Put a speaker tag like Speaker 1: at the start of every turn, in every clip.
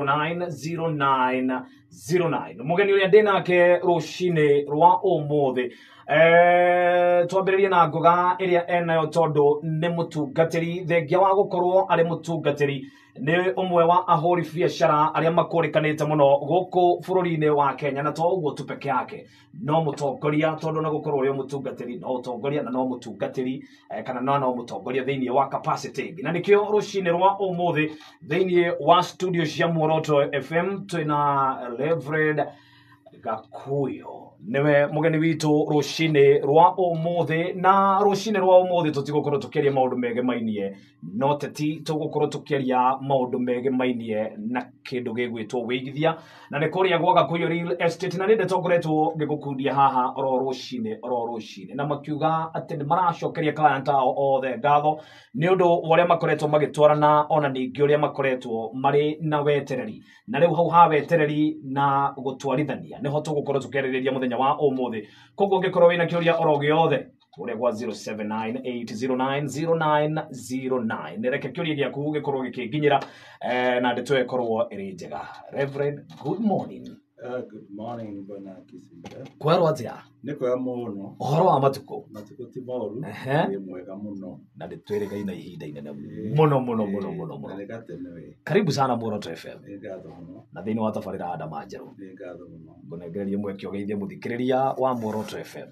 Speaker 1: 090909 mugeni uria ndinake rucini rwa umuthi twambiririe na ngoga iria enayo tondu ni mutungatiri thengia wa gukorwo ari mutungatiri ni umwe wa ahori biashara aria makurikanite muno guku bururi-ini wa Kenya na to uguo tu peke yake no mutongoria tondu na gukorwo uri mutungatiri no utongoria na no mutungatiri kana no mutongoria thiini wa capacity na nikio rucini rwa umuthi thiini wa studio cia Muoroto FM twina Reverend Gakuyo niwe mugeni witu rucini rwa umuthi na rucini rwa umuthi tutigukorwo tukiaria maundu megemainie no teti tugukorwo tukiaria maundu megemainie na kindu gigwitwo wigithia na ni kuria gwa Gakuyo real estate na ninde tongoretwo ngigukundia haha ro rucini na makiuga ati ni maracokeria client ao othe ngatho ni undu waria makoretwo magitwarana ona ningi uria makoretwo mari na wetereri na riu hau ha wetereri na gutwarithania niho tugukorwo tukiaririria muthenya wa umuthi koguo ngikorwo wina kiuria oro giothe uria gwa 0798090909 nireke kiuria giaku gikorwo gikinginyira na nditwe korwo iri njega. Reverend, good morning.
Speaker 2: Good morning bwana Kisinda.
Speaker 1: Kwero atia?
Speaker 2: Niko ya muno.
Speaker 1: Ohoro wa matuko.
Speaker 2: Matuko ti moru. Ni mwega muno.
Speaker 1: Na nditwire gaina ihinda inene muno.
Speaker 2: Nalegatenewe.
Speaker 1: Karibu sana Muoroto FM.
Speaker 2: Ngatho muno.
Speaker 1: Na thiini wa tabarira Adama Njeru.
Speaker 2: Ngatho muno.
Speaker 1: Ngonegererie mweke ogeithie muthikiriria wa Muoroto FM.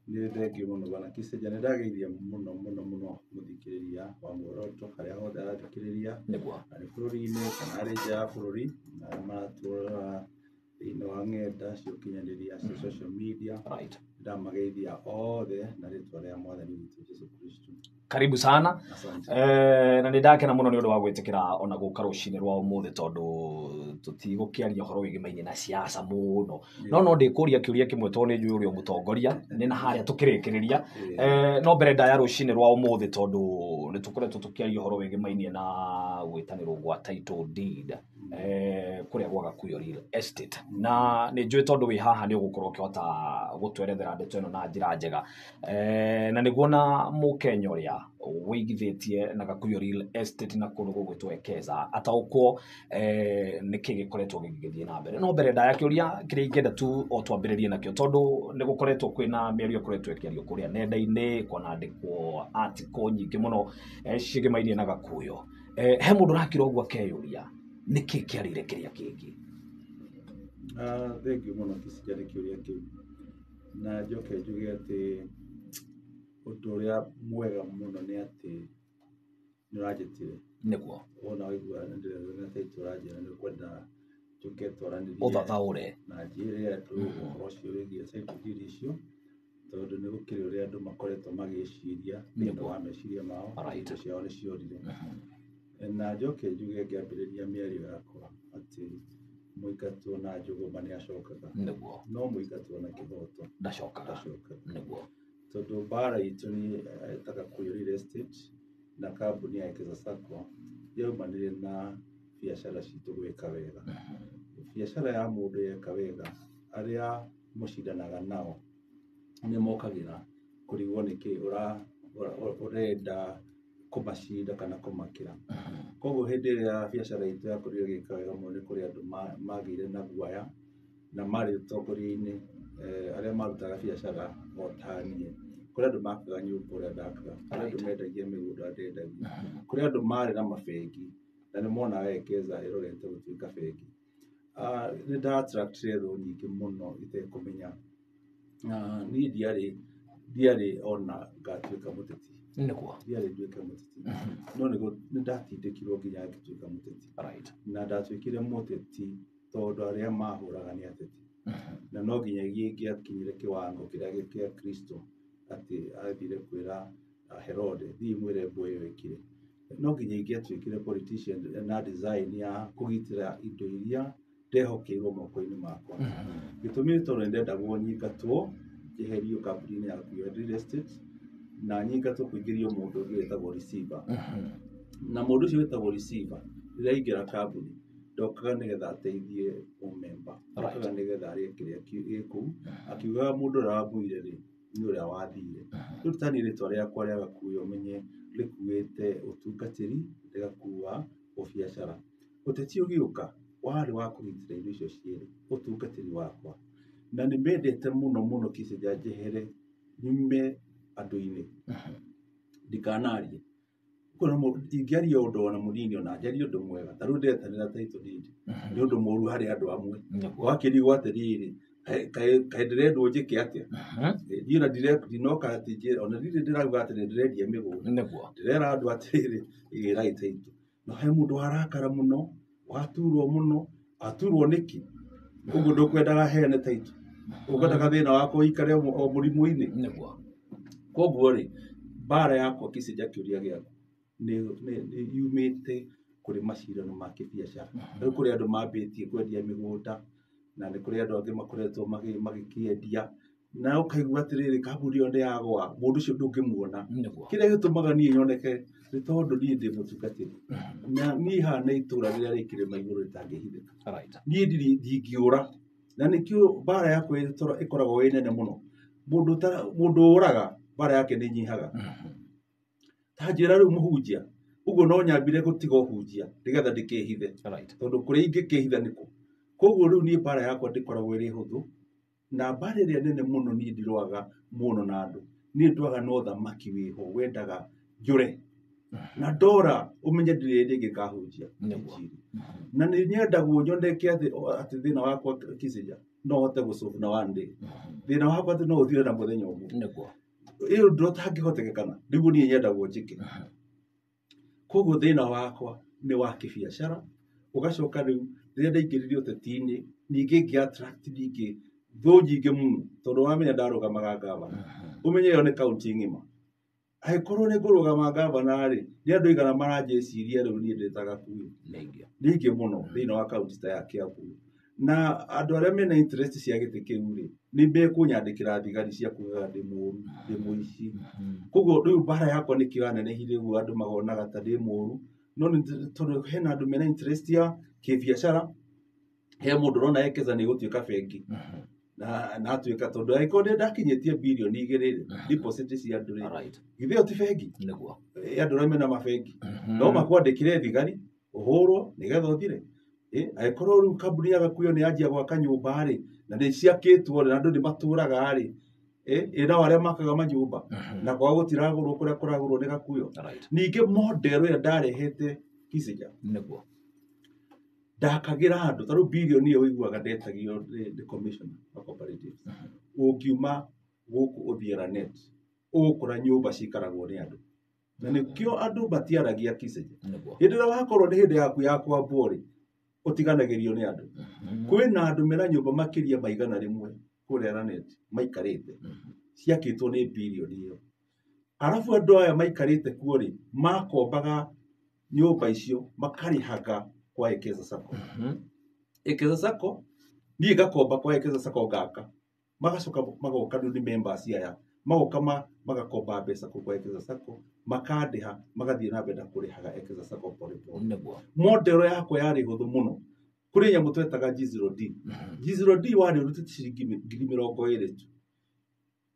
Speaker 2: Ni thengi muno bwana Kisinda ndageithia muno muthikiriria wa Muoroto haria hothe arathikiriria.
Speaker 1: Niguo.
Speaker 2: Ari bururi-ini kana ari nja bururi na matura ino ng'enda cio kinyanĩria cia social media ndamageithia othe na rĩtwa rĩa mwathani witũ Jesu Kristo.
Speaker 1: Karibu sana. Na nindakena muno ni undu wa gwitikira ona guka rucini rwa umuthi tondu tutigukiaria horo wigimainie na siasa muno no ndikuria kiuria kimwe to ni njui uri mutongoria ni na haria tukirikiriria no mbere ndaya rucini rwa umuthi tondu ni tukoretwo tukiaria horo wigimainie na gwitanirwo gwa title deed kuria gwa Gakuyo real estate na ni njui tondu wi haha ni ugukorwo ukihota gutwerethera ndeto ino na njira njega na niguona mukenya uria waigithitie na Gakuyo real estate na kundu gugwitwo Ekeza ataukwo niki gikoretwo gigithie na mbere no mbere ndaya kiuria kiria ingenda tu o twambiririe nakio tondu ni gukoretwo kwina mĩario ĩkoretwo ĩkĩario kuria nenda-inĩ kwanandĩkwo article nyingĩ muno cigimainie na Gakuyo he mundu rakira ũguo akeyuria niki kiarire kiria kingi.
Speaker 2: Thengi muno Kisinda kiuria kiu na njoke njuge ati undu uria mwega muno ni ati nĩũranjĩtire
Speaker 1: niguo
Speaker 2: ona waigua ndirena title ranjĩra nĩ kwenda tũketwaranĩria
Speaker 1: ũthathaũre
Speaker 2: na njĩre andũ ũhoro ũcio wĩgiĩ title deed icio tondu nĩ gũkĩrĩ ũrĩa andũ makoretwo magĩciria thĩinĩ wa meciria mao indo ciao nĩ ciorire na njoke njuge ngĩambĩrĩria mĩario yakwa atĩ mũingatwo na njũgũma nĩ acokaga
Speaker 1: niguo
Speaker 2: no mũingatwo na kĩhoto
Speaker 1: ndacokaga niguo
Speaker 2: tondu bara itũ nĩ ta Gakuyo real estate na kambuni ya Ekeza sacco yaumanire na biacara citũ gwĩka wega. Biacara ya mũndũ yeka wega arĩa mũcindanaga nao nĩ mokagĩra kũrigwo nĩkĩ ũrenda kũmacinda kana kũmakĩra. Koguo hĩndĩ ĩrĩa biacara itũ yakorirwo ĩgĩka wega mũno nĩ kũrĩ andũ magĩire na guoya na marĩ ũtongoria-inĩ arĩa marutaga biacara o ta niĩ. Kũrĩ andũ makaga nyũmba ũrĩa ndakaga, kũrĩ andũ mendagia mĩgũnda ndendagia, kũrĩ andũ marĩ na mabengi na nĩ monaga Ekeza ĩrorete gũtuĩka bengi. Nĩ nda attractire thũ nyingĩ mũno itekũmenya niĩ ndiarĩ ona ngatuĩka mũteti
Speaker 1: niguo
Speaker 2: ndiarĩ nduĩke mũteti no nĩ ndatindĩkirwo nginya ngĩtuĩka mũteti na ndatuĩkire mũteti tondu arĩa mahũraga nĩ ateti na no nginya ngĩakinyire kĩwango kĩrĩa gĩa Kristo atĩ athire kwĩra Herode thiĩ mwĩre mbũ ĩyo ĩkire no nginya ingĩatuĩkire politician na design ya kũgitĩra indo iria ndehokeirwo moko-inĩ makwa. Gĩtũmi nĩ tondũ nĩndendagwo nyingatwo njeherio kambuni-inĩ ya Gakuyo real estate na nyingatwo kũingĩrio mũndũ ũngĩ wĩtagwo receiver na mũndũ ũcio wĩtagwo receiver rĩrĩa aingĩra kambuni ndokaga nĩgetha ateithie mũmemba ndokaga nĩgetha arĩe kĩrĩa gĩ kũu akiugaga mũndũ ũrĩa wamuire rĩ nĩ ũrĩa wathire. Rĩu tani rĩtwa rĩakwa rĩa Gakuyo menye rĩkuĩte ũtungatĩri rĩgakua ũbiacara. Ũteti ũgĩũka warĩ wa kũgitĩra indo icio cierĩ ũtungatĩri wakwa na nĩ mendete mũno Kiseja njehere nyume andũ-inĩ ndikanarie ingĩaria ũndũ ona mũnini ona njarie ũndũ mwega ta rĩu ndetanĩra title deed nĩ ũndũ mũru harĩ andũ amwe wakĩrigwo atĩrĩrĩ kaĩ ndĩrendwo njĩke atĩa niĩ na ndinoka atĩ ona ndirĩ ndĩrauga atĩ nĩndĩrendia mĩgũnda ndĩrera andũ atĩrĩrĩ ĩgĩrai title no he mũndũ warakara mũno waturwo mũno aturwo nĩkĩ ũguo ndũkwendaga heane title ũkwendaga thĩna wakwa ũikare o mũrimũ-inĩ koguo rĩ mbara yakwa Kiseja kĩũria gĩakwa nĩ yumĩte kũrĩ macindano ma kĩbiacara rĩu kũrĩ andũ mambĩtie kwendia mĩgũnda na nĩ kũrĩ andũ angĩ makoretwo magĩkĩendia na ũkaigua atĩrĩrĩ kambuni ĩyo nĩyagwa mũndũ ũcio ndũngĩmuona kĩrĩa gĩtũmaga niĩ nyoneke nĩ tondũ niĩ ndĩ mũtungatĩri na niĩ hana itũra rĩrĩa rĩ kĩrĩma igũrũ rĩtangĩhithĩka niĩ ndingĩũra na nĩkĩo mbara yakwa ĩkoragwo ĩ nene mũno mũndũ ũraga mbara yake nĩ nyihaga ta njĩra rĩu mũhunjia ũguo no nyambire gũtiga ũhunjia nĩgetha ndĩkĩhithe tondũ kũrĩa ingĩkĩhitha nĩkũ koguo rĩu niĩ mbara yakwa ndĩkoragwo ĩrĩ hũthũ na mbara ĩrĩa nene mũno niĩ ndirwaga mũno na andũ niĩ ndwaga no thamaki wĩho wendaga njũre na ndora ũmenye ndirĩ hĩndĩ ĩngĩkahunjia na nĩ nyendagwo nyoneke atĩ thĩna wakwa Kiseja no hote gũcobu na one day thĩna wakwa atĩ no ũthire na mũthenya ũmwe ĩyo ndũtangĩhotekekana nĩguo niĩ nyendagwo njĩke koguo thĩna wakwa nĩ wa kĩbiacara ũgacoka rĩu rĩrĩa ndaingĩrire ũteti-inĩ ningĩ ngĩ-attract ningĩ thũ nyingĩ mũno tondũ wamenya ndarũgamaga ngavana ũmenye ĩyo nĩ kaunti ng'ima angĩkorwo nĩ ngũrũgama ngavana-rĩ nĩ andũ aigana maranjĩciria rĩu niĩ ndĩ ta Gakuyo ningĩ mũno thĩinĩ wa kaunti ta ya Kiambu na andũ arĩa mena interest cia gĩtĩ kĩu-rĩ nĩ mekũnyandĩkĩra thigari cia kugaga ndĩ mũru ndĩ mũici koguo rĩu mbara yakwa nĩkĩo yanenehire ũguo andũ magonaga ta ndĩ mũru no nĩ tondũ hena andũ mena interest ya kĩbiacara he mũndũ ũrona Ekeza nĩ gũtuĩka bengi na atuĩka tondũ angĩkorwo nĩ ndakinyĩtie birioni 2 deposit cia andũ-rĩ githĩ ĩyo ti bengi andũ arĩa mena mabengi no makwandĩkire thigari ũhũrwo nĩgetha ũthire angĩkorwo rĩu kambuni ya Gakuyo nĩ yanjia gwaka nyũmba-rĩ na nĩ ciakĩtwo na andũ nĩ matũraga-rĩ nao arĩa makaga manyũmba na kwao gũtiragũrwo kũrĩa kũragũrwo nĩ Gakuyo ningĩ model ĩrĩa ndarehete Kiseja ndakagĩra andũ ta rĩu birioni ĩyo ũiguaga ndetagio nĩ commissioner wa cooperatives ũngiuma gũkũ ũthiĩra net ũgũkora nyũmba cikaragwo nĩ andũ na nĩkĩo andũ matiaragia Kiseja hĩndĩ ĩrĩa wakorwo nĩ hĩndĩ yaku ya kwambwo-rĩ ũtiganagĩrio nĩ andũ kwĩna andũ mena nyũmba makĩria maigana rĩmwe kũrĩa net maikarĩte ciakĩtwo nĩ birioni ĩyo arabu andũ aya maikarĩte kuo-rĩ makombaga nyũmba icio makarĩhaga kwa Ekeza sacco Ekeza sacco niĩ ngakomba kwa Ekeza sacco ngaka magacoka magoka nĩ members aya magoka magakomba mbeca kwa Ekeza sacco makandĩha magathiĩ na mbere na kũrĩhaga Ekeza sacco pole pole model yakwa yarĩ hũthũ mũno kũrĩ nyamũ twetaga G0D G0D warĩ ũrute ciringi 20,000 tu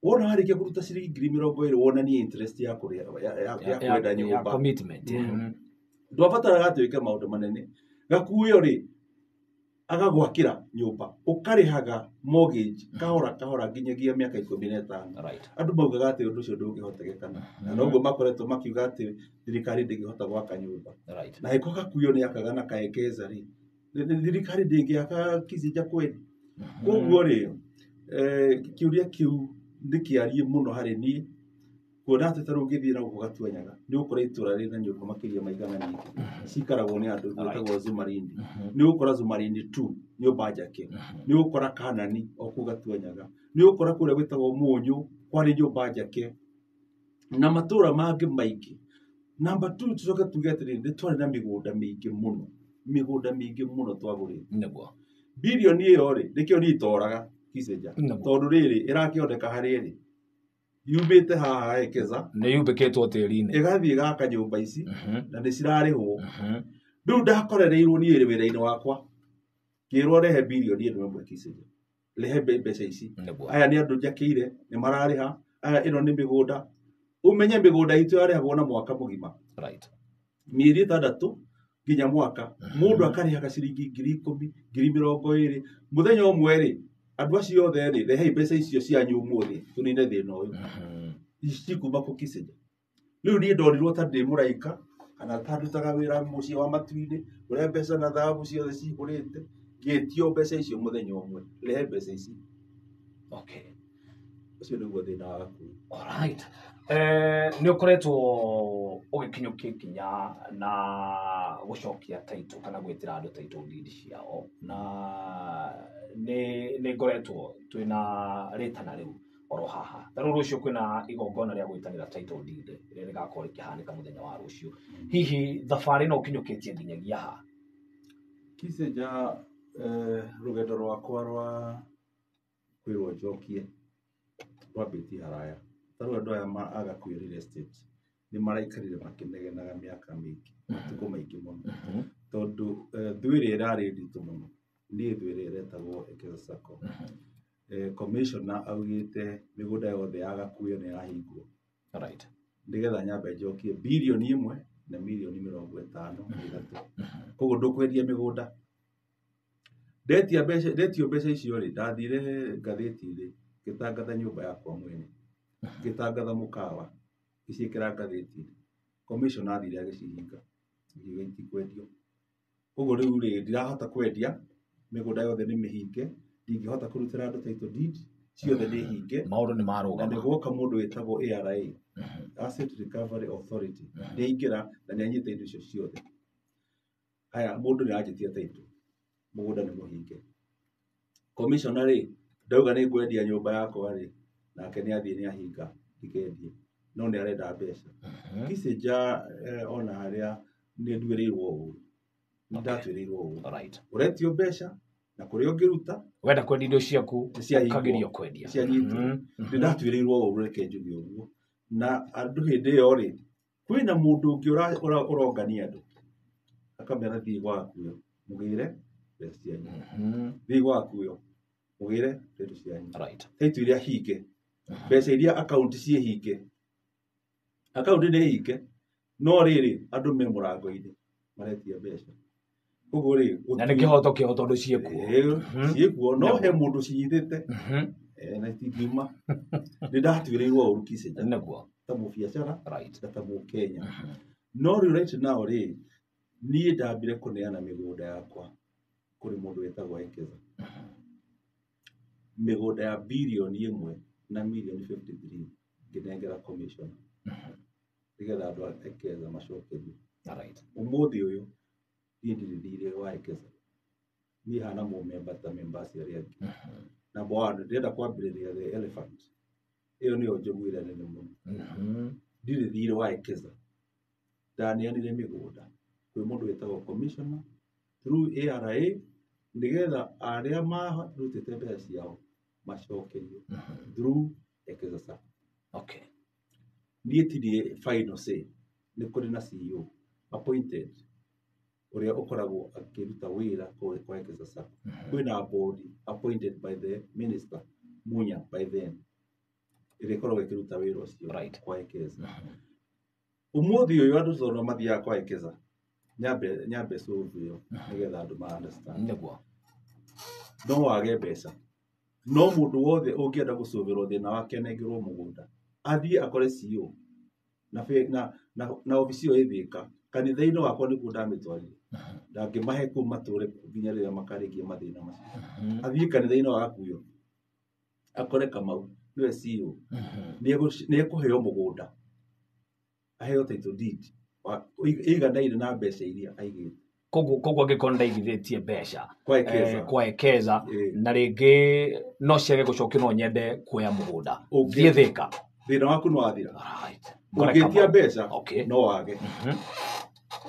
Speaker 2: wona warĩkia kũruta ciringi 20,000 wonanie interest ya kwenda nyũmba
Speaker 1: commitment
Speaker 2: ndwabataraga atĩ maũndũ manene Gakuyo-rĩ agagwakĩra nyũmba ũkarĩhaga mortgage kahora nginyagia mĩaka 15 andũ maugaga atĩ ũndũ ũcio ndũngĩhotekekana na noguo makoretwo makiuga atĩ thirikari ndĩngĩhota gwaka nyũmba na hĩko Gakuyo nĩ akaga na Ekeza-rĩ thirikari ndĩngĩaka Kiseja kweli koguo-rĩ kĩũria kĩu ndĩkĩarie mũno harĩ niĩ kuona atĩ ta rĩu ũngĩthiĩ na gũkũ Gatuanyaga nĩ ũgũkora itũra rĩna nyũmba makĩria maigana nyingĩ cikaragwo nĩ andũ gwĩtagwo Zumarindi nĩ ũgũkora Zumarindi 2 nyũmba njake nĩ ũgũkora Kanani o kũu Gatuanyaga nĩ ũgũkora kũrĩa gwĩtagwo Mũnyũ kwarĩ nyũmba njake na matũra mangĩ maingĩ number 2 tũcoke tuge atĩrĩrĩ nĩ twarĩ na mĩgũnda mĩingĩ mũno twagũrĩte birioni ĩyo-rĩ nĩkĩo niĩ itoraga Kiseja tondũ rĩrĩ ĩrakĩoneka harĩa-rĩ yumĩte haha Ekeza
Speaker 1: nĩ yumbĩkĩtwo tĩri-inĩ
Speaker 2: ĩgathiĩ gaka nyũmba ici na nĩ cirarĩhwo rĩu ndakorereirwo niĩ wĩra-inĩ wakwa kĩrwo rehe birioni 1 Kiseja rehe mbeca ici aya nĩ andũ njakĩire nĩ mararĩha aya ĩno nĩ mĩgũnda ũmenye mĩgũnda itũ yarĩhagwo na mwaka mũgima mĩeri 6 nginya mwaka mundu akarihaga ciringi 10,000 20,000 muthenya umwe ri andu acio othe ri rehei mbeca icio cianyu umuthi tunine thina uyu cikuma ku Kiseja riu ni ndorirwo ta ndi muraika kana ta ndutaga wira mucii wa matuini uria mbeca na thahabu ciothe cihurite ngĩtio mbeca icio muthenya umwe rehe mbeca ici
Speaker 1: okay
Speaker 2: ucio niguo thina wa Gakuyo.
Speaker 1: Alright. Nĩ ũkoretwo ũgĩkinyũkia ikinya na gũcokia taito kana gwĩtĩra andũ taito deed ciao na nĩ ngoretwo twĩna rĩtana rĩu oro haha ta rĩu rũciũ kwĩna igongona rĩa gwĩtanĩra title deed rĩrĩa rĩgakorwo rĩkĩhanĩka mũthenya wa rũciũ hihi thabarĩ no ũkinyũkĩtie nginyagia ha
Speaker 2: Kiseja rũgendo rwakwa rwa kwĩrwo njokie rwambĩtie haraya ta rĩu andũ aya a Gakuyo real estate nĩ maraikarire makĩnegenaga mĩaka mĩingĩ matukũ maingĩ mũno tondũ thwĩrĩ ĩrarĩ nditũ mũno nĩ thwĩrĩ ĩretagwo Ekeza sacco commissioner augĩte mĩgũnda yothe ya Gakuyo nĩ yahingwo
Speaker 1: right
Speaker 2: nĩgetha nyambe njokie bilioni 1 na milioni 53 koguo ndũkwendia mĩgũnda ndetio mbeca icio rĩ ndathire ngathĩti-inĩ ngĩtangatha nyũmba yakwa mwene ngĩtangatha mũkawa ngĩciĩkĩra ngathĩti-inĩ commissioner athire agĩcihinga ngiuga itikwendio koguo rĩu rĩ ndirahota kwendia mĩgũnda yothe nĩ mĩhinge ndingĩhota kũrutĩra andũ title deed ciothe nĩ hinge
Speaker 1: maũndũ nĩ marũgama
Speaker 2: na nĩgũoka mũndũ wĩtagwo ARA Asset Recovery Authority nĩaingĩra na nĩanyita indo icio ciothe haya mũndũ nĩanjĩtia title mũgũnda nĩ mũhinge commissioner rĩ ndauga nĩ ngwendia nyũmba yakwa rĩ nake nĩathiĩ nĩahinga ndikendie no nĩarenda mbeca Kiseja ona harĩa nĩ nduĩrĩirwo ũru nĩndatuĩrĩirwo ũru ũretio mbeca na kũrĩa ũngĩruta
Speaker 1: wenda kwendia indo ciaku ũkageria kwendia
Speaker 2: cianyitwo nĩndatuĩrĩirwo ũru reke njuge ũguo na andũ hĩndĩ ĩyo rĩ kwĩna mũndũ ũngĩ ũrongania andũ akamera thiĩ gwa Gakuyo mũgĩre mbeca cianyu thiĩ gwa Gakuyo mũgĩre mbeca cianyu title iria hinge mbeca iria akaunti ciĩ hinge akaunti nĩ hinge no rĩrĩ andũ me mũrango-inĩ maretia mbeca koguo rĩ
Speaker 1: na nĩ kĩhoto tondũ
Speaker 2: ciĩkuo no he mũndũ cinyitĩte na itingiuma nĩndatuĩrĩirwo ũru Kiseja
Speaker 1: nĩguo
Speaker 2: ta mũbiacara ta mũkenya no rĩu right now rĩ niĩ ndambire kũneana mĩgũnda yakwa kũrĩ mũndũ wĩtagwo Ekeza mĩgũnda ya bilioni 1 na milioni 53 ngĩnengera commission nĩgetha andũ a Ekeza macokerio ũmũthĩ ũyũ niĩ ndirĩ thirĩ wa Ekeza niĩ hana mũmemba ta members arĩa angĩ number 1 ndĩrenda kwambĩrĩria the elephant ĩyo nĩyo njogu ĩrĩa nene mũno ndirĩ thirĩ wa Ekeza ndaneanire mĩgũnda kwĩ mũndũ wĩtagwo commissioner through ARA nĩgetha arĩa marutĩte mbeca ciao macokerio through Ekeza sacco niĩ tirĩ final say nĩ kũrĩ na CEO appointed ũrĩa ũkoragwo akĩruta wĩra kwa Ekeza sacco kwĩna board appointed by the minister Munya by then ĩrĩa ĩkoragwo ĩkĩruta wĩra ũcio kwa Ekeza ũmũthĩ ũyũ andũ tondũ mathiaga kwa Ekeza nyambe solve ĩyo nĩgetha andũ ma understand no wage mbeca no mũndũ wothe ũngĩenda gũcũvĩrwo thĩna wake anengerwo mũgũnda athiĩ akore CEO na obici ĩyo ĩthĩka kanitha-inĩ wakwa nĩguo ndamĩtwarire ndangĩmahe kũu matũre nginya rĩrĩa makarĩkia mathĩna macio athiĩ kanitha-inĩ wa Gakuyo akore Kamau nĩwe CEO nĩekũheo mũgũnda aheo title deed ĩiganaine na mbeca iria aigĩte
Speaker 1: koguo angĩkorwo ndaigithĩtie mbeca kwa Ekeza na rĩngĩ no ciage gũcokio no nyende kuoya mũgũnda thiĩ thĩka
Speaker 2: thĩna waku nĩ wathira ũngĩtia mbeca no wage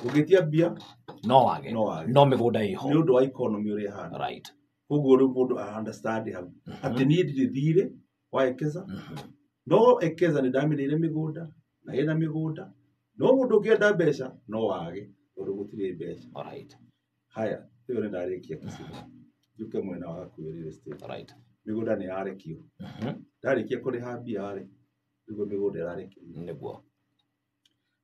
Speaker 2: ũngĩtia mbia
Speaker 1: no wage no mĩgũnda ĩho
Speaker 2: nĩ ũndũ wa economy ũrĩa hana koguo rĩu mũndũ understand hau atĩ niĩ ndirĩ thirĩ wa Ekeza no Ekeza nĩ ndamĩrĩire mĩgũnda na ĩna mĩgũnda no mũndũ ũngĩenda mbeca no wage tondũ gũtirĩ mbeca haya rĩu nĩ ndarĩkia Kiseja njuke mwena wa Gakuyo real estate mĩgũnda nĩ yarekio ndarĩkia kũrĩha mbia rĩ nĩguo mĩgũnda ĩrarekio
Speaker 1: nĩguo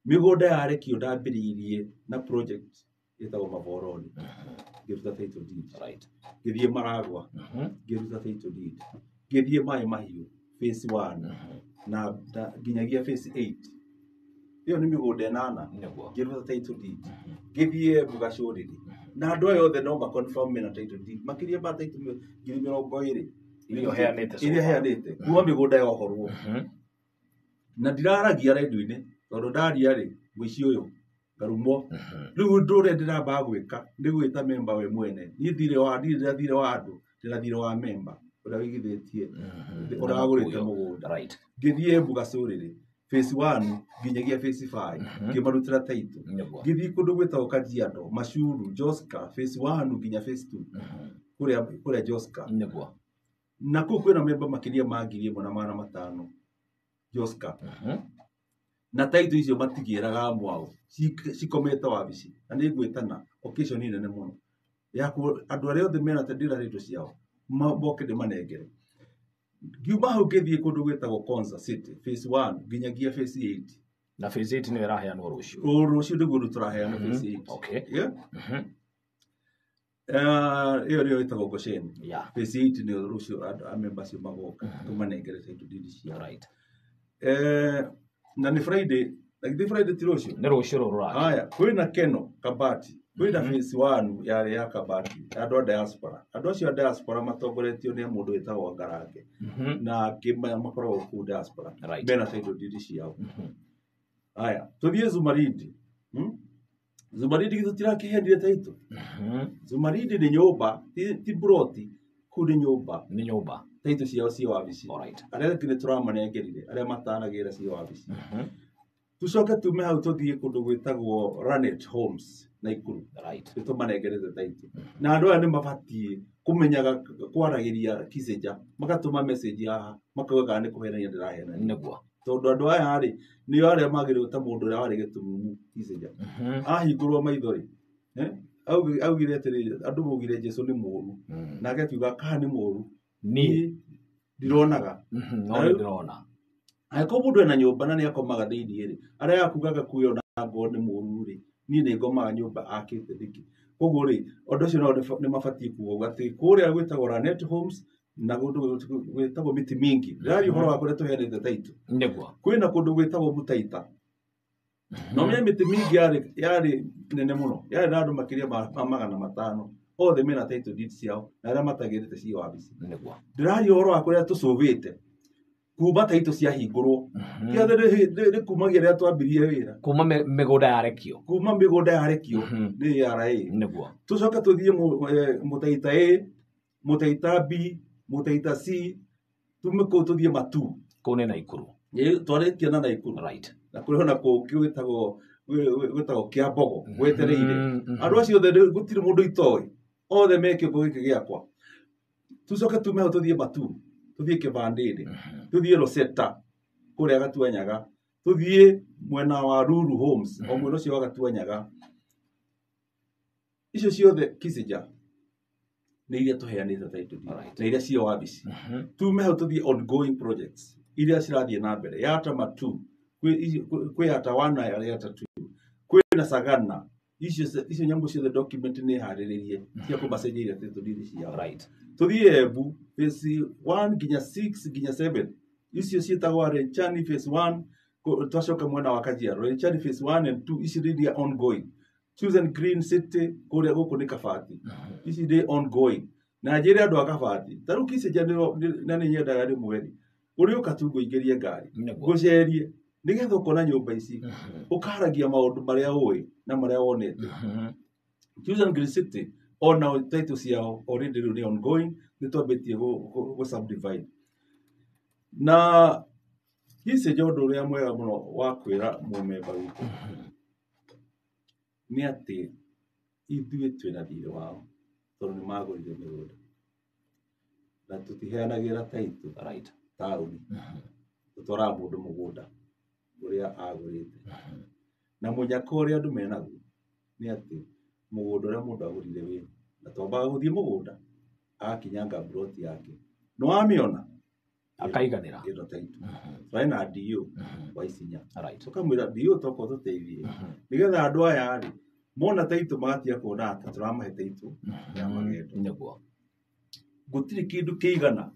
Speaker 2: mĩgũnda yarekio ndambĩrĩirie na project ĩtagwo maboroni ngĩruta title deed
Speaker 1: Right.
Speaker 2: ngĩthiĩ Maragwa ngĩruta title deed ngĩthiĩ Mai Mahiũ phase 1 na nginyagia phase 8 ĩyo nĩ mĩgũnda 8 ngĩruta title deed ngĩthiĩ Bugacũrĩri na andũ aya othe no ma confirm na title deed makĩria ba title 20
Speaker 1: Iria
Speaker 2: heanĩte kuma mĩgũnda yohorwo na ndiraragia redio-inĩ tondũ ndaria rĩ mũici ũyũ ngarumo rĩu ũndũ ũrĩa ndĩrambaga gwĩka nĩ gwĩta memba we mwene niĩ thire wa andũ ndĩrathire wa memba ũrĩa wĩigithĩtie ũrĩa wagũrĩte mũgũnda ngĩthiĩ Bugacũrĩri phase 1 nginyagia phase 5 ngĩmarutĩra title ngĩthiĩ kũndũ gwĩtagwo Kajiado Mashuru Joska phase 1 nginya phase 2 kũrĩa Joska na kũu kwĩna memba makĩria ma 1,500 Joska na title icio matigĩraga mwao cikomete wabici na nĩ ngwĩtana occasion nene mũno ya andũ arĩa othe mena tendera rĩtũ ciao moke ndĩmanengere ngiuma hau ngĩthiĩ kũndũ gwĩtagwo Konza City phase 1 nginyagia phase 8
Speaker 1: na phase 8 nĩ ĩraheanwo rũciũ
Speaker 2: nĩguo tũraheana phase 8 ĩyo nĩyo ĩtagwo Gosheni phase 8 nĩyo rũciũ amemba acio magoka tũmanengere title deed ciao na nĩ Friday like Friday ti rũciũ
Speaker 1: nĩ rũciũ rũrũ
Speaker 2: haya kwĩna Keno Kabati kwĩna phase 1 yarĩ ya Kabati andũ a diaspora andũ acio a diaspora matongoretio nĩ mũndũ wĩtagwo Ngarange na makoragwo kũu diaspora mena title deed ciao haya tũthiĩ Zumaridi Zumaridi gitũ tirakĩhendire title Zumaridi nĩ nyũmba ti broti kũu nĩ nyũmba title ciao cia wabici arĩa ngine tũramanengerire arĩa matanagĩra cia wabici tucoke tume hau tũthiĩ kũndũ gwĩtagwo Ranet Homes Naikuru tũmanengerete title na andũ aya nĩ mabatiĩ kũmenyaga kwaragĩria Kiseja magatũma message haha makauga nĩ kũhenania ndĩrahenania tondũ andũ aya rĩ nĩo arĩa magĩrĩirwo ta mũndũ ũrĩa warĩ gĩtumumu Kiseja ahingũrwo maitho rĩ augire atĩrĩrĩ andũ maugire Jesũ nĩ mũũru nake akiuga kana nĩ mũũru niĩ ndironaga angĩkorwo mũndũ ena nyũmba na nĩ akomaga thĩinĩ rĩ arĩa akuga Gakuyo na ngo nĩ mũũru rĩ niĩ nĩ ngomaga nyũmba akĩte thiki koguo rĩ ũndũ ũcio nĩ mabatiĩ kuuga atĩ kũrĩa gwĩtagwo Ranet Homes na kũndũ gwĩtagwo Miti Mingi ndĩraria ũhoro wa kũrĩa tũheanĩte title kwĩna kũndũ gwĩtagwo Butaita no mĩanya Miti Mingi yarĩ nene mũno yarĩ na andũ makĩria ma 500 othe mena title deed ciao na arĩa matagĩrĩte cia wabici ndĩraria ũhoro wa kũrĩa tũcũvĩte kuma title ciahingũrwo gĩothe nĩ kumagia rĩrĩa twambirie wĩra
Speaker 1: kuma mĩgũnda
Speaker 2: yarekio nĩ RA tũcoke tũthiĩ Mutaita A Mutaita B Mutaita C tume kũu tũthiĩ Matu
Speaker 1: kũu nĩ Naikuru
Speaker 2: twarĩkia na Naikuru na kũrĩ ona kũngĩ gwĩtagwo Kĩambogo gwetereire andũ acio othe gũtirĩ mũndũ itoĩ othe mekio gĩkĩ gĩakwa tucoke tume hau tũthiĩ Matu tũthiĩ Kĩbandĩrĩ tũthiĩ Rosetta kũrĩa Gatuanyaga tũthiĩ mwena wa Ruru Homes o mwena ũcio wa Gatuanyaga icio ciothe Kiseja nĩ iria tũheanĩte title deed na iria cia wabici tume hau tũthiĩ ongoing projects iria cirathiĩ na mbere yata Matu kwĩ yata 1 na yata 2 kwĩna Sagana icio nyamũ ciothe document nĩ harĩrĩrie cia kũmacenjeria title deed ciao tũthiĩ Embu phase 1 nginya 6 nginya 7 icio ciĩtagwo Renchani phase 1 twacoka mwena wa Kajiado Renchani phase 1 and 2 ici nĩ ongoing Chosen Green City kũrĩa gũkũ nĩ Kabati ici nĩ ongoing na njĩre andũ a Kabati tarĩu Kiseja na nĩ nyendaga rĩmwe ũrĩ ũkatungwo ingĩrie ngari ngũcerie nĩgetha ũkona nyũmba ici ũkaragia maũndũ marĩa ũĩ na marĩa wonete Chosen Green City ona title ciao already rĩu nĩ ongoing nĩ twambĩtie gũ subdivide na Kiseja ũndũ ũrĩa mwega mũno wa kwĩra mũmemba witũ nĩ atĩ ithuĩ twĩna thirĩ wao tondũ nĩ magũrire mĩgũnda na tũtiheanagĩra title taũni tũtwaraga mũndũ mũgũnda ũrĩa agũrĩte na mũnyaka ũrĩa andũ menaguo nĩ atĩ mũgũnda ũrĩa mũndũ agũrire wĩ na twambaga gũthiĩ mũgũnda agakinyanga broti yake nĩ wamĩona
Speaker 1: akaiganĩra
Speaker 2: ĩno title twarĩ na DO wa Isinya tũkamwĩra DO toko tũteithie nĩgetha andũ aya rĩ mona taito matia kuona ati turamahe taito ya magendo
Speaker 1: niguo
Speaker 2: gutiri kindu kiigana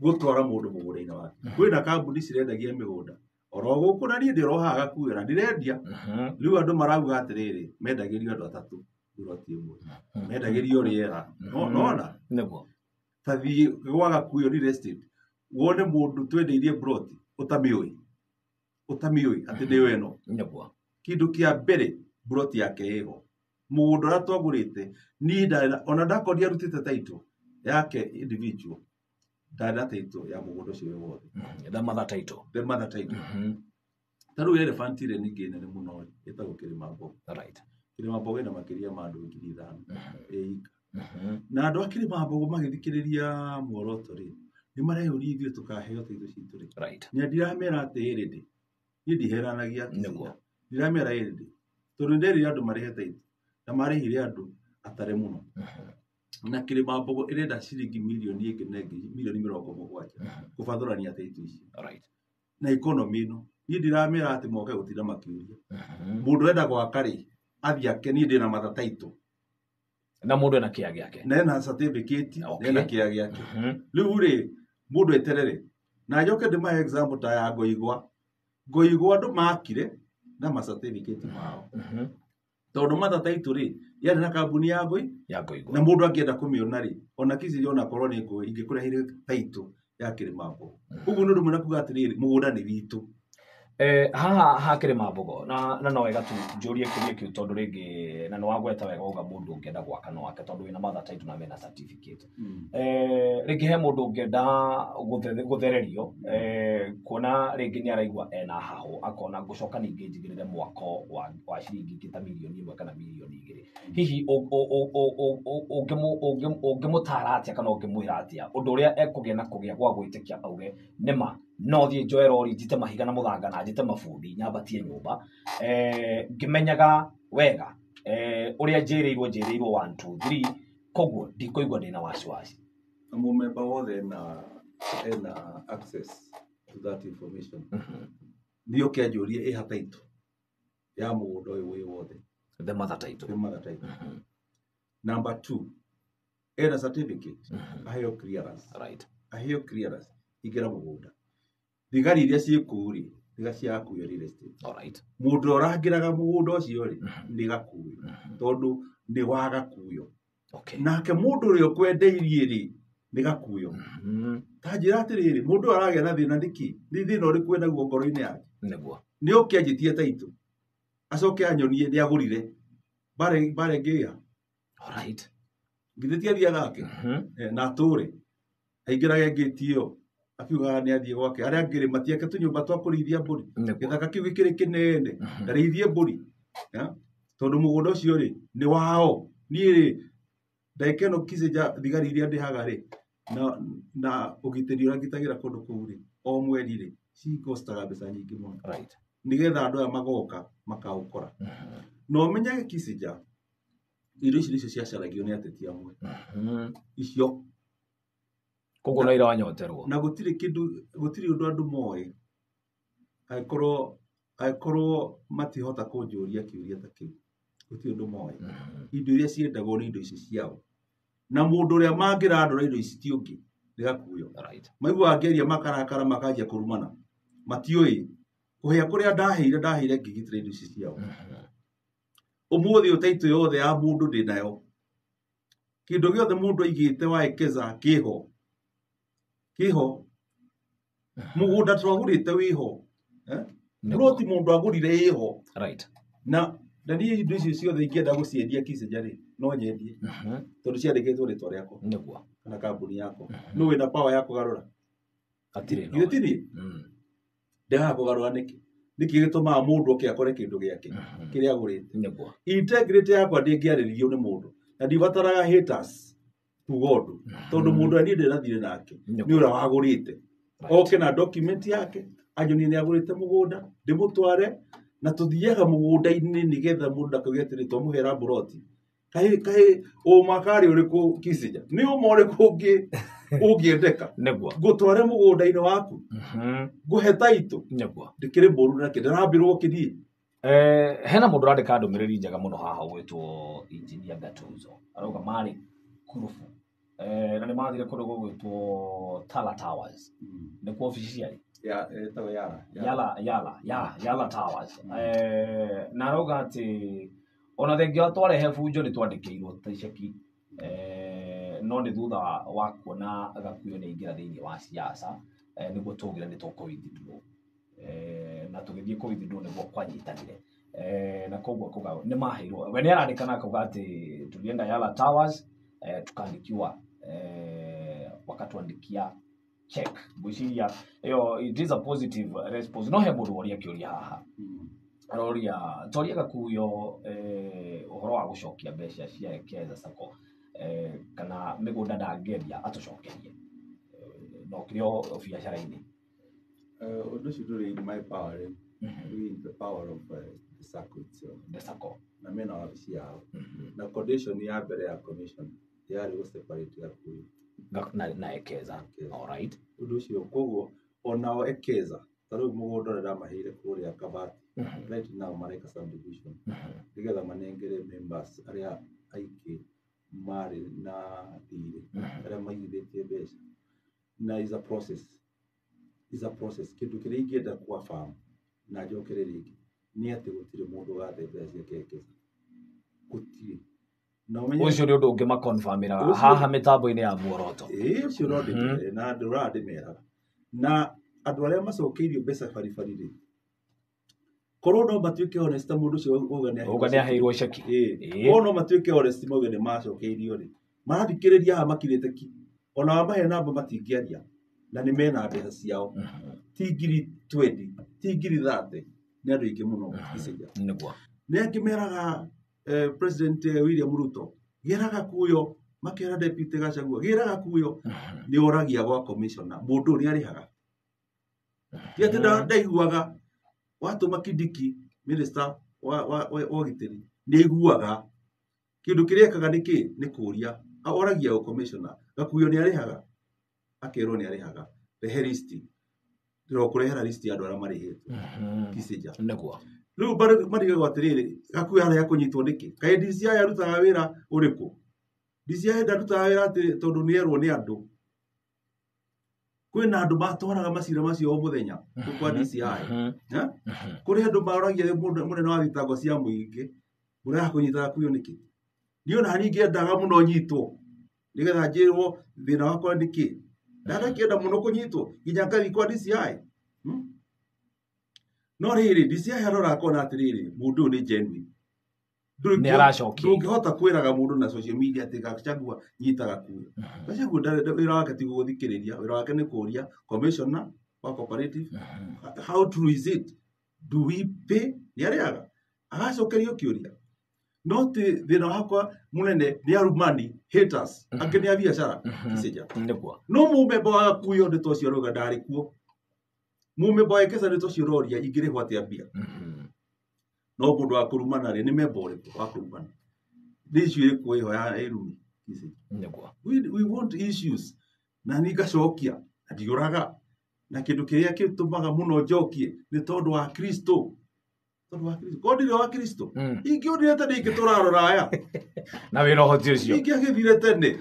Speaker 2: gutwara mundu mugunda-ini wake kwina kambuni cirendagia migunda oro guku na nie ndirohaga Gakuyo na ndirendia riu andu marauga atiriri mendagirio andu atatu buroti imwe mendagirio riera nona
Speaker 1: niguo
Speaker 2: tathi gwa Gakuyo real estate wone mundu twendeirie broti utamioi ati ni weno
Speaker 1: niguo
Speaker 2: kindu kia mbere broti yake iho mugunda uria twagurite ni ona ndakoria rutite taito yake individual dada taito ya mugunda ucio wothe
Speaker 1: the mother title
Speaker 2: taru elephant ile ningi nene muno etagwo kirima mbogo
Speaker 1: right
Speaker 2: kirima mbogo ina makiria ma andu 5,000 eika na andu akirima mbogo magithikiriria muoroto ri ni mareyuria ithuĩ tukaheo taito citu ri
Speaker 1: right
Speaker 2: ni ndiramera atiriri ndi ni ndiheranagia niguo ndiramera indi tondu nderi andu marehe taito na marehire andu atare muno na kirima mbogo irenda ciringi milioni ingi nengi milioni 70 kubathurania taito ici
Speaker 1: right
Speaker 2: na economy no ni ndiramera ati moke gutinda makiuria mundu enda gwaka ri athia ke ni ndina matha taito
Speaker 1: na mundu ena kia giake
Speaker 2: na ena certificate ena kia giake riu ri mundu eterere na njoke ndimahe example ta ya ngoigwa andu makire na ma certificate mao tondu matha taito ri yari na kambuni ya ngoigwa na mundu angienda kumiona ri ona kici ona korwo ni ngoi ingikurehire taito ya kirima mbogo uguo ndu muna kuga atiriri mugunda ni witu
Speaker 1: haha hakirima mbogo na no wega tu njurie kiria kiu tondu ringi na no wagweta wega uga mundu ungienda gwaka no wake tondu wina mother title na wina certificate ringi he mundu ungienda guthererio kuona ringi ni araigwa ena haho akona gucoka ningi njigirire mwako wa ciringi kita milioni 1 kana milioni 2 hihi ungimutara atia kana ungimwira atia undu uria ekugia na kugia gwa gwitikia auge nima no thie njoe rori njite mahiga na muthanga na njite mabundi nyambatie nyumba ngimenyaga wega uria njirirwo 1 2 3 koguo ndikoigwa ndina wasiwasi
Speaker 2: mumemba wothe ena access to that information ndio kiajurie ihataito ya mugunda uyu wi wothe
Speaker 1: the mother title
Speaker 2: number 2 ena certificate aheo clearance
Speaker 1: right
Speaker 2: aheo clearance igira mugunda thigari iria ciikuri thiga cia Gakuyo real estate
Speaker 1: alright
Speaker 2: mundu orangiraga mugunda ucio ri ni Gakuyo tondu ni wa Gakuyo
Speaker 1: okay
Speaker 2: nake mundu urio kwendeirie ri ni Gakuyo tanjira atiriri mundu aragia na thina ndiki ni thina uri kwenda guo ngoro-ini yake
Speaker 1: niguo
Speaker 2: ni ukianjitie taito acoke anyonie ni agurire bare ngia
Speaker 1: alright
Speaker 2: ngithitie thia gake na ature aingirage ngitio akiuga ni athie gwake aria ngiri matiake tunyumba twa kurithia mburi githaka kiu gikiri kinene ndarithie mburi tondu mugunda ucio ri ni wao ni ndaikeno kiseja thigari iria ndihaga ri na ugitiri uria ngitagira kundu kuu ri o mweri ri cikostaga mbeca nyingi muno
Speaker 1: right
Speaker 2: nigetha andu aya magoka makaukora no menyage kiseja irio icio nicio ciacaragio ni ateti amwe icio
Speaker 1: koguo no ira wanyoterwo
Speaker 2: na gutiri undu andu moe aikorwo matihota kunjuria kiuria ta kiu gutiri undu moe indo iria ciendagwo ni indo ici ciao na mundu uria mangirandura indo ici ti ungi ni Gakuyo
Speaker 1: right
Speaker 2: maigua angeria makarakara makanjia kurumana matioi kuhia kuria ndahire ngigitira indo ici ciao umuthi utaito yothe ya mundu ndinayo kindu giothe mundu aigite wa Ekeza kiho mugunda twagurite wiho broti mundu agurire iho
Speaker 1: right
Speaker 2: na ni indo icio ciothe ingienda guciendia kiseja ri no nyendie tondu ciandikitwo ritwa riako
Speaker 1: niguo
Speaker 2: kana kambuni yako no wina power ya kugarura
Speaker 1: atire no
Speaker 2: gitiri ndaga kugarura niki gituma mundu oke akore kindu giake kiria agurite
Speaker 1: niguo
Speaker 2: integrity yakwa ndingiaririo ni mundu na ndibataraga haters tugondu tondu mundu ani ndirathire nake ni ura wagurite oke na document yake anyonie ni agurite mugunda ndimutware na tuthiaga mugunda-ini nigetha mundu akagetire twamuhera broti kai o makari uriku kiseja ni umore kungi ungiendeka
Speaker 1: niguo
Speaker 2: gutware mugunda-ini waku guhe taito
Speaker 1: niguo
Speaker 2: ndikire boru nake ndirambirwo kithie
Speaker 1: hena mundu randika ndumiriri njega muno haha gwitwo engineer Gatuzo arauga mari kurufu na ni mathire kundu gwitwo Tala Towers ni ku officially
Speaker 2: etago
Speaker 1: Yala Towers na arauga ati ona thengio twarehe bunjo ni twandikirwo ticeki no ni thutha wa kuona Gakuyo ni ingira thiini wa siasa niguo tugire ni tukwithindwo na tugithie kwithindwo niguo kwanyitanire na koguo kuga ni maheirwo we ni arandikana kuga ati tulienda Yala Towers tukaandikiwa wakatuandikia check gwiciria iyo it is a positive response no he mundu woria kiuria haha aroria toria Gakuyo uhoro wa gucokia mbeca cia Ekeza sacco kana migunda ndangeria atucokerie no kirio biacara-ini
Speaker 2: undu ucio nduri in my power in the power of the sacco itself
Speaker 1: the sacco
Speaker 2: na mena wabici yao na condition ya mbere ya commission yari go separate Gakuyo
Speaker 1: na Ekeza alright
Speaker 2: undu ucio koguo onao Ekeza tariu mugunda uri ndamaheire kuria Kabati right now mareka subdivision nigetha manengere members aria aiki mari na thiri aria maigithitie mbeca na is a process kindu kiria ingienda kwa farm na njokere ringi ni ati gutire mundu gathe mbeca cia Ekeza gutire
Speaker 1: na ucio ni undu ungima confirmira haha mitambo-ini ya muoroto
Speaker 2: ucio no ndimere na ndura ndimera na andu aria macokeirio mbeca baribari korwo no matuike honest mundu ucio uga
Speaker 1: ni aheirwo ceki
Speaker 2: korwo no matuike honest mauge ni macokeirio ri marathikiriria ha makirite ki ona wamahe namba matingiaria na ni mena mbeca ciao ti ngiri 20 ti ngiri 30 ni andu ingi muno gicija
Speaker 1: niguo
Speaker 2: ni angimeraga president William Ruto geraga Gakuyo makera deputy Gachagua geraga Gakuyo ni oragia gwa commissioner mundu uri arihaga ti ndaiguaga watu makindiki minister wa gitiri ni iguaga kindu kirekaga niki ni kuria oragia gwa commissioner Gakuyo ni arihaga akerwo ni arihaga rehe list ndiro kurehera list ya andu aria marihitwo kisija
Speaker 1: niguo
Speaker 2: riu mariga gwatiriri Gakuyo aria kunyitwo niki kae DCI arutaga wira uriku DCI ndarutaga wira ati tondu ni erwo ni andu kwina andu matwaraga macira macio o muthenya kwa DCI kuri andu maroragia munene wa thitango cia muingi murega kunyita Gakuyo niki niona ningi endaga muno nyitwo nigetha njirwo thina wakwa niki ndarakienda muno kunyitwo nginya ngari kwa DCI no riri DCI arora akona atiriri mundu ni genuine
Speaker 1: ni aracokia
Speaker 2: ndungihota kwiraga mundu na social media ati Gachagua nyita Gakuyo Gachagua wira wake ti guthikiriria wira wake ni kuria commissioner wa cooperative how true is it do we pay yariaga agacokerio kiuria not thina wakwa munene ni arumani haters akini biashara kisija
Speaker 1: niguo
Speaker 2: no mumemba wa Gakuyo ndi tocio roga ndari kuo mumemba wa Ekeza ndi tocio roria ingirihwo atia mbia no mundu wa kurumana ri ni memba uriku wa kurumana ndishu iri kuiho ya irumi kisija
Speaker 1: niguo
Speaker 2: we want issues na nigacokia ndiuraga na kindu kiria kitumaga muno njokie ni tondu wa Kristo kodi wa Kristo ingi undirete ndiki turarora aya
Speaker 1: na wira hoti ucio
Speaker 2: ingi agithire tene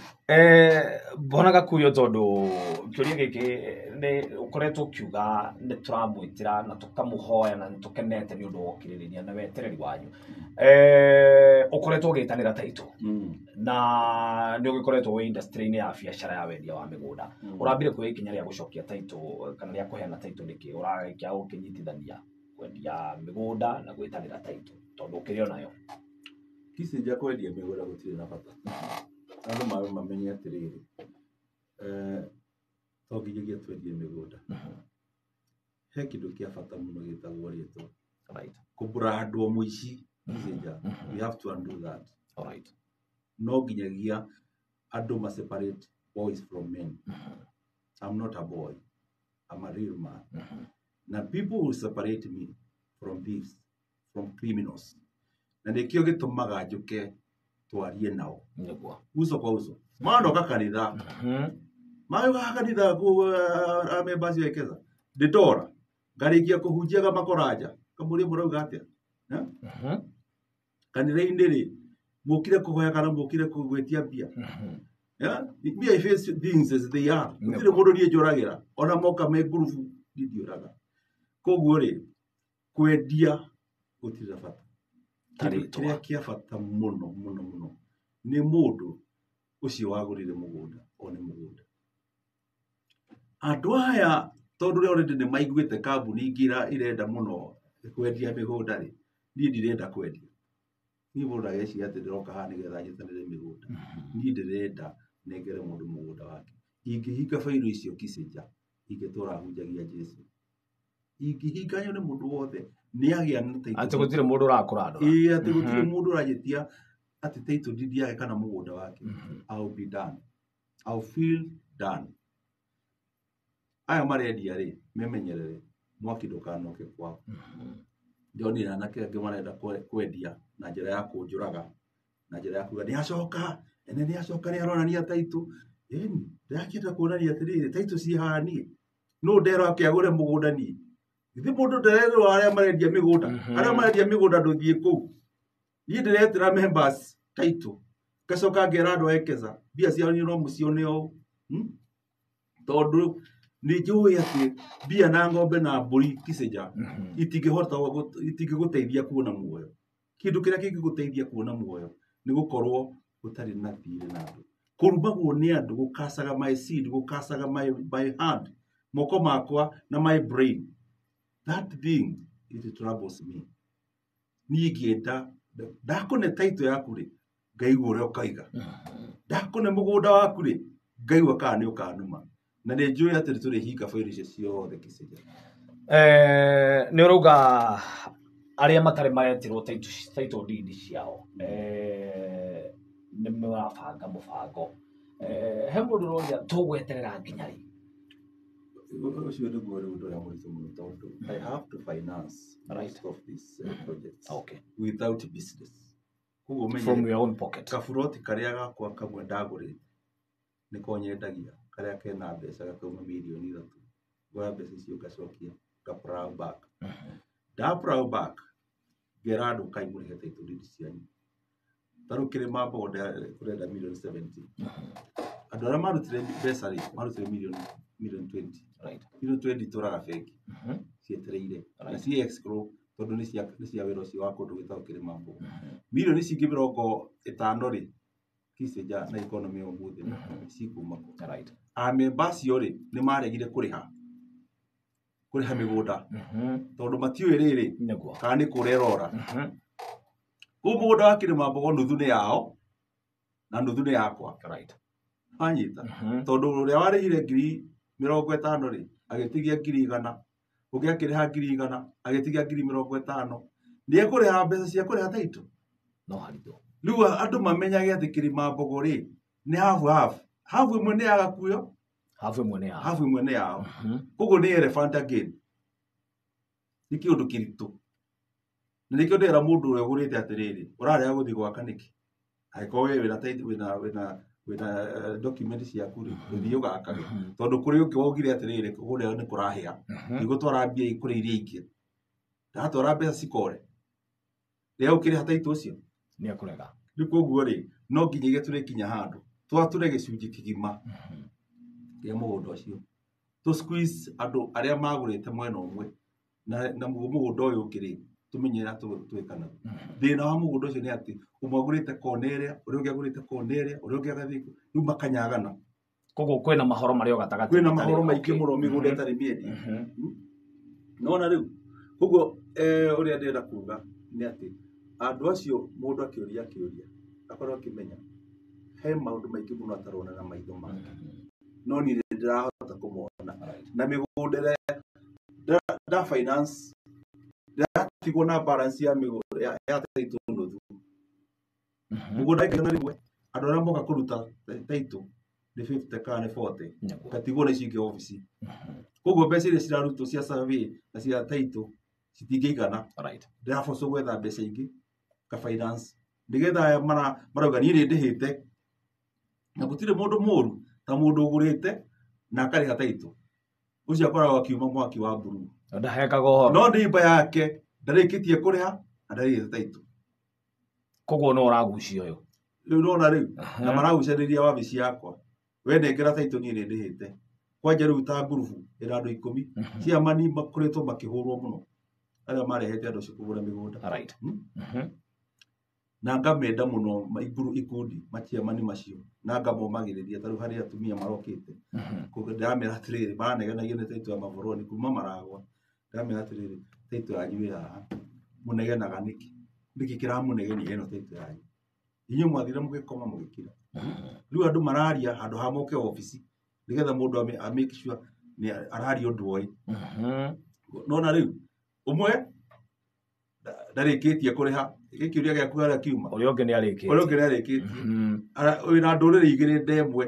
Speaker 1: bona Gakuyo tondu kiuria giki ni ukoretwo kiuga ni turamwitira na tukamuhoya na tukenete ni undu wokiririria na wetereri wanyu ukoretwo gitanira taito na ni ukoretwo we industry-ini ya biashara ya wendia wa migunda urambire kuya ikinya ria gucokia taito kana ria kuheana taito niki uragia ukinyitithania kwendia migunda na gwitanira taito tondu ukirio nayo
Speaker 2: kisija kwendia migunda gutire na bata andu mamenye atiriri togigigia twendie migunda he kindu kia bata muno gitagwo rieto
Speaker 1: right
Speaker 2: kubrandwo muici kisija we have to undo that
Speaker 1: alright
Speaker 2: no ginyagia andu ma separate boys from men I'm not a boy I'm a real man na people will separate me from thieves from criminals na nikio gitumaga njuke twarie nao
Speaker 1: niguo
Speaker 2: uso kwa uso mandoka kanitha mayoga kanitha ku amemba cia Ekeza ndidora ngarikia kuhunjiaga makoraja kamuri murauga atia kanitha-inĩ rĩ mũkire kũhoya kana mũkire gwĩtia mbia mbia face things as they are gũtirĩ mũndũ niĩ njũragĩra ona moka me ngurubu ndiũraga koguo rĩ kwendia gũtirĩ na bata kĩrĩa kĩa bata mũno mũno mũno nĩ mũndũ ũcio wagũrire mũgũnda one mũgũnda andũ aya tondũ rĩu already nĩ maiguĩte kambuni ingĩ irenda mũno kwendia mĩgũnda rĩ niĩ ndirenda kwendia niĩ mũndũ ageciria atĩ ndĩroka haha nĩgetha nyitanĩre mĩgũnda niĩ ndĩrenda nengere mũndũ mũgũnda wake ingĩhinga bairũ icio Kicenja ingĩtũra hunjagia Jesũ ingĩhinga nĩ mũndũ wothe nĩ agĩa na taitũ
Speaker 1: atĩ gũtirĩ mũndũ ũrakũra andũ
Speaker 2: atĩ gũtirĩ mũndũ ũrajetia atĩ taitũ ndidi yake kana mũgũnda wake I'll be done I'll feel done aya marendia rĩ memenyerere mwaki ndũkanoke kwao ndionire anake angĩ marenda kwendia na njĩra ya kũnjũraga na njĩra ya kuga nĩ acoka ene nĩ acoka nĩ aronania taitũ ĩni ndakĩenda kuonania atĩrĩrĩ taitũ ciĩ haha niĩ no ndero akĩagũre mũgũnda niĩ githĩ mũndũ ndererwo arĩa marendia mĩgũnda arĩa marendia mĩgũnda ndũthiĩ kũu niĩ ndĩretĩra members taitũ ngacoka ngera andũ a Ekeza mbia ciao nĩ no mũcione o tondũ nĩ njũĩ atĩ mbia na ng'ombe na mbũri Kicenja itingĩgũteithia kuona muoyo kĩndũ kĩrĩa kĩngĩgũteithia kuona muoyo nĩ gũkorwo gũtarĩ na thirĩ na andũ kũrumagwo nĩ andũ gũkacaga my seed gũkacaga my hand moko makwa na my brain that thing it troubles me niĩ ngĩenda ndakũne taitũ yaku rĩ ngaigua ũrĩa ũkaiga ndakũne mũgũnda waku rĩ ngaigua kana nĩ ũkanuma na nĩ njũĩ atĩ tũrĩ hinga bairũ icio ciothe Kicenja
Speaker 1: nĩ ũrauga arĩa matarĩ maretirwo taitũ ndindi ciao nĩ marabanga mũbango he mũndũ ũroria tũgweterera nginya rĩ
Speaker 2: ũcio nĩguo rĩu ũndũ ũrĩa mũritũ mũno tondũ I have to finance most of these projects without business
Speaker 1: from your own pocket
Speaker 2: kaburoti karĩa gakwa kamwe ndagũrĩte nĩko nyendagia karĩa kena mbeca gakauma mirioni 3 ngoya mbeca icio ngacokia plow back plow back ngera andũ kaimũrĩhe taitũ ndindi cianyu tarũ kĩrĩma bonde kũrenda mirioni 70 andũ arĩa marutire mbeca rĩ marutire mirioni 20 mirioni 20 tũraga bengi cietereire na ci escrow tondũ nĩ cia wĩra ũcio wa kũndũ gwĩtagwo kĩrĩma bonde mirioni cingĩ 50 rĩ Kicenja na economy ũmũthĩ cikuma amemba acio rĩ nĩ maregire kũrĩha mĩgũnda tondũ matiũĩ rĩrĩ kana nĩ kũrerora kũu mũgũnda wa kĩrĩma mbogo nuthu nĩ yao na nuthu nĩ yakwa anyita tondũ ũrĩa warĩhire 50,000 rĩ agĩtigia 100,000 ũngĩ akĩrĩha 100,000 agĩtigia 50,000 nĩ ekũrĩha mbeca cia kũrĩha taitũ
Speaker 1: no haritũ
Speaker 2: rĩu andũ mamenyage atĩ kĩrĩma mbogo rĩ nĩ half ĩmwe nĩ ya Gakuyo half ĩmwe nĩ yao koguo nĩ elephant again nĩ kĩũndũ kĩritũ na nĩkĩo ndĩra mũndũ ũrĩa ũgũrĩte atĩrĩrĩ ũrarega gũthiĩ gwaka nĩkĩ angĩkorwo we wĩna taitũ wĩna document ciaku rĩ ũthiĩ ũgakage tondũ kũrĩ ũngĩ wogire atĩrĩrĩ kũrĩa nĩ kũrahĩa nĩgũtwara mbia kũrĩ iria ingĩ ndatwara mbeca cikore rĩrĩa ũkĩrĩha taitũ ũcio
Speaker 1: nĩ akũrega
Speaker 2: rĩu koguo rĩ no nginya tũrĩkinya handũ twatũre gĩcunjĩ kĩgima kĩa mũgũnda ũcio tũ squeeze andũ arĩa magũrĩte mwena ũmwe na mũgũnda ũyũ ũngĩ rĩ tũmenyera twĩkana thĩna wa mũgũnda ũcio nĩ atĩ ũmwe agũrĩte kona ĩrĩa ũrĩa ũngĩ agũrĩte kona ĩrĩa ũrĩa ũngĩ agathiĩ rĩu makanyagana
Speaker 1: koguo kwĩna mahoro marĩa gatagatĩ
Speaker 2: kwĩna mahoro maingĩ mũno mĩgũnda ĩtarĩ mĩendia nona rĩu koguo ũrĩa ndĩrenda kuga nĩ atĩ andũ acio mũndũ akĩũria akorwo akĩmenya he maũndũ maingĩ mũno atarona na maitho make no niĩ ndĩrahota kũmona na mĩgũnda da finance ndatigwo na balance ya mĩgũnda ya taitũ nuthu mũgũnda ĩkĩna rĩmwe andũ arĩa moka kũruta taitũ nĩ 50 kana 40 gatigwo na icio ingĩ ofici koguo mbeca iria cirarutwo cia survey na cia taitũ citingĩigana ndĩraboco gwetha mbeca ingĩ ka finance nĩgetha aya marauga niĩ nĩndĩhĩte na gũtirĩ mũndũ mũru ta mũndũ ũgũrĩte na akarĩha taitũ ũcio akoragwo akiuma mwaki wa mburu
Speaker 1: ndahekaga ũhoro
Speaker 2: no neighbor yake ndarĩkĩtie kũrĩha Andarĩte taito.
Speaker 1: Koguo no ũragucia ũyũ.
Speaker 2: Rĩu nona rĩu na maragucanĩria wabici yakwa. We nengera taito niĩ nĩndĩhĩte. Kwanja rĩu ta ngurubu ĩna andũ 10 ciamani makoretwo makĩhũrwo mũno. Arĩa marehete andũ acio kũgũra mĩgũnda.
Speaker 1: Right.
Speaker 2: Na ngamenda mũno ikundi maciamani macio. Na ngamomagĩrĩria tarĩu harĩ atumia marokĩte. Koguo ndĩramera atĩrĩrĩ maranegenagio nĩ taito ya maboroni kuma maragwa. Ndĩramera atĩrĩrĩ taito yanyu ĩ haha. Mũnegenaga nĩkĩ? Nĩkĩ kĩramũnegenia ĩno taito yanyu? Inyuĩ mwathire mũgĩkoma mũgĩkira. Rĩu andũ mararia handũ ha moke ofici nĩgetha mũndũ make sure nĩ araria ũndũ oĩ. Nona rĩu ũmwe ndarĩkĩtie kũrĩha gĩkĩũria gĩaku harĩa kiuma.
Speaker 1: Ũrĩa ũngĩ nĩarĩkĩtie.
Speaker 2: Ũrĩa ũngĩ nĩarĩkĩtie. Wĩna ndũrĩrĩ igĩrĩ ndemwe.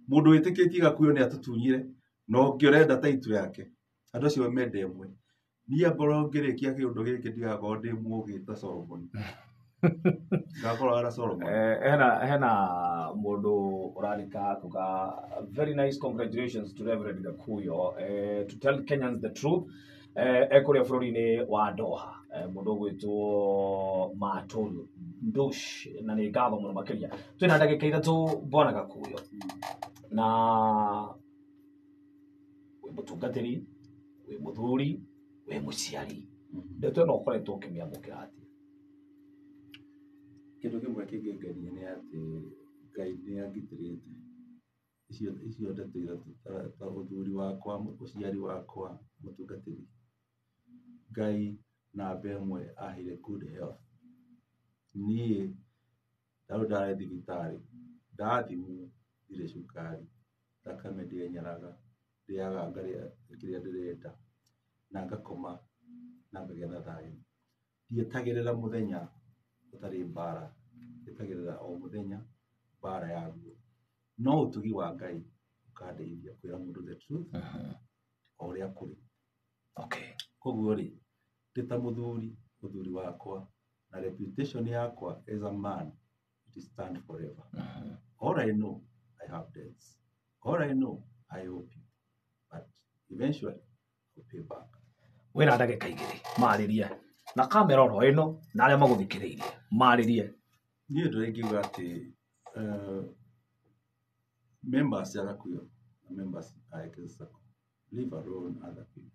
Speaker 2: Mũndũ wĩtĩkĩtie Gakuyo nĩatũtunyire na ũngĩ ũrenda taito yake. Andũ acio me ndemwe. Niĩ ngorwo ngĩrĩkia kĩũndũ gĩkĩ ndigakorwo ndĩ mũũgĩ ta Solomon. Ngakorwo ara Solomon.
Speaker 1: Hena mũndũ ũrandĩka kuga very nice congratulations to Reverend Gakuyo to tell Kenyans the truth. Ekũrĩa bũrũri-inĩ wa Doha. Mũndũ ũgwĩtwo Matulu Ndush na nĩ ngatho mũno makĩria. Twĩna ndagĩka ithatũ Bwana Gakuyo. Na wĩ mũtungatĩri, wĩ mũthuri, wĩ mũciari. Ndeto ĩno ũkoretwo ũkĩmĩamũkĩra atĩa?
Speaker 2: Kĩndũ kĩmwe kĩngĩngenia nĩ atĩ Ngai nĩangitĩrĩte. Icio ndeto ithatũ ta ũthuri wakwa, mũciari wakwa, mũtungatĩri. Ngai namba ĩmwe aheire good health. Niĩ tarĩu ndarĩ thibitarĩ, ndathimwo ndirĩ cukari, thakame ndĩenyeraga, ndĩaga ngarĩa kĩrĩa ndĩrenda na ngakoma na ngagĩa na thayũ. Ndietagĩrĩra mũthenya ũtarĩ mbara, ndietagĩrĩra o mũthenya mbara yaguo. No ũtugi wa Ngai ũkandeithia kwĩra mũndũ the truth o ũrĩa kũrĩ.
Speaker 1: Okay.
Speaker 2: Koguo rĩ, ndĩ ta mũthuri wakwa na reputation yakwa as a man, it stand forever. All I know, I have debts. All I know, I owe people. But eventually, I'll pay back.
Speaker 1: Wĩna ndagĩka igĩrĩ marĩrie na kamera oro ĩno na arĩa magũthikĩrĩirie marĩrie.
Speaker 2: Niĩ ndĩrĩ ngiuga atĩ members ya Gakuyo, members a Ekeza sacco, leave alone other people.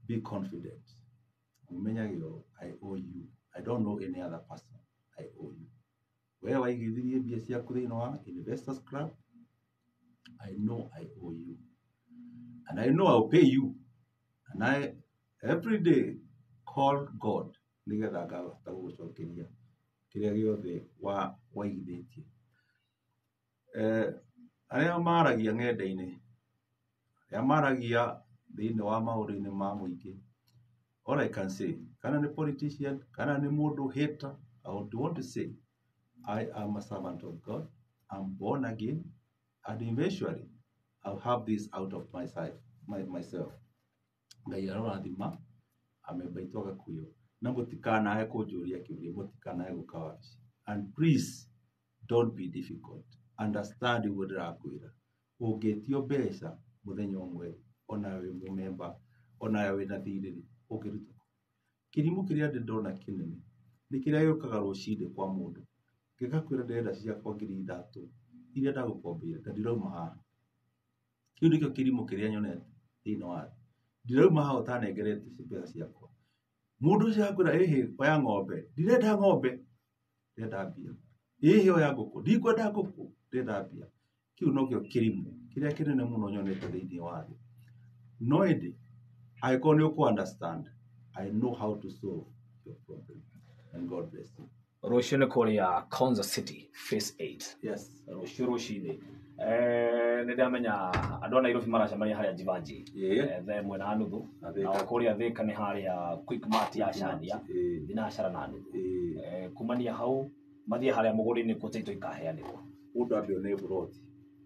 Speaker 2: Be confident. I owe you. I don't know any other person. I owe you. Where waigithitie mbia ciaku thĩinĩ wa Investors Club, I know I owe you. And I know I'll pay you. And I every day call God nĩgetha ngahota gũgũcokeria kĩrĩa gĩothe waigithĩtie. Arĩa maragia ng'enda-inĩ, arĩa maragia thĩinĩ wa maũndũ-inĩ ma mũingĩ, all I can say, kana nĩ politician, kana nĩ mũndũ hater, I would want to say, I am a servant of God. I'm born again, and eventually I'll have this out of myself. Ngai arorathima, amembaitwo Gakuyo. Na mũtikanae kũnjũria kĩũria, mũtikanae gũka wabici. And please, don't be difficult. Understand ũguo ndĩrakwĩra. Ũngĩtio mbeca mũthenya ũmwe, ona wĩ mũmemba, ona wĩna thirĩ, ũngĩruta. Kĩrimũ kĩrĩa ndĩrona kĩnene, nĩ kĩrĩa gĩũkaga rũcinĩ kwa mũndũ. Gĩgakwĩra ndĩrenda ciakwa 3,000 iria ndagũkombeire, na ndirauma haha. Kĩu nĩkĩo kĩrimũ kĩrĩa nyonete thĩinĩ wa thĩ. Ndirauma haha ũtanengerete mbeca ciakwa. Mũndũ ũcio akwĩra ĩhĩ oya ng'ombe, ndirenda ng'ombe, ndĩrenda mbia. Ĩhĩ oya ngũkũ, ndikwenda ngũkũ, ndĩrenda mbia. Kĩu nokĩo kĩrimũ kĩrĩa kĩnene mũno nyonete thĩinĩ wa thĩ. No ĩndĩ, angĩkorwo nĩ ũkũ-understand, I know how to solve your problem. And God bless you.
Speaker 1: Rũciũ nĩ kũrĩa Konza City, Phase 8.
Speaker 2: Yes.
Speaker 1: Rũciũ rũcinĩ. Nĩ ndamenya andũ a Nairobi maracemania harĩa Jivanji. Thaa ĩmwe na nuthu. Na kũrĩa Thĩka nĩ harĩa Quickmart ya Chania. Thinacara na nuthu. Kumania hau, mathiĩ harĩa mũgũri-inĩ kũ taito ikaheanĩrwo.
Speaker 2: Mũndũ ambio nĩ buroti.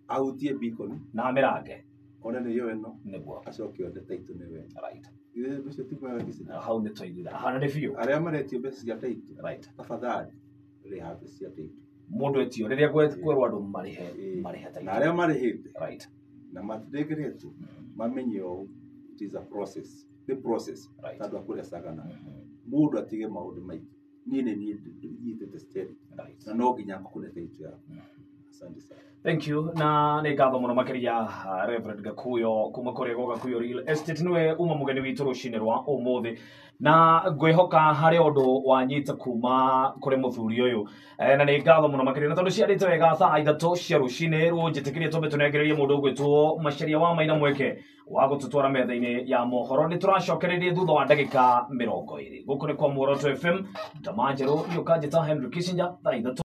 Speaker 2: Ahutie beacon.
Speaker 1: Na mĩrange.
Speaker 2: Ona nĩyo ĩno.
Speaker 1: Nĩguo.
Speaker 2: Acoke onde taito nĩwe.
Speaker 1: Right.
Speaker 2: Ũcio ti kwega gĩcigo.
Speaker 1: Hau nĩ twaiguithana. Hana nĩ biũ.
Speaker 2: Arĩa maretio mbeca cia taito.
Speaker 1: Right.
Speaker 2: Tafadhali. Rĩha mbeca cia taito.
Speaker 1: Mũndũ etio rĩrĩa kwĩrwo andũ marĩhe taito.
Speaker 2: Na arĩa marĩhĩte.
Speaker 1: Right.
Speaker 2: Na matĩrĩgĩrĩtwo. Mamenye o it is a process. the process tandå akå sagana må ndå atige maå ndå maingä niä nä nyitete steady na no nginya ngå itu yaku. Asante sana.
Speaker 1: Thank you. Na nä ngatho må no makä Reverend Gakuyo kuma kå rä Gakuyo Real Estate nä uma må geni witå rå cinä rwa å må thä na ngwä hoka harä å ndå wanyita kuma kå rä må thuri å yå na nä ngatho må no makä na tondå ciarä te wega thaa ithatå cia rå cinä rwo njä tä kä rie tåmbe tå nengererie må ndå å gwä two Macharia wa Maina Mweke wa gå tå twara metha-inä ya mohoro nä tå racokererie thutha wa ndagä ka mä rongo ä rä gå kå nä kwa Muoroto FM Ndamanjerå iå kanjä ta Henry Kissinger thaa ithatå.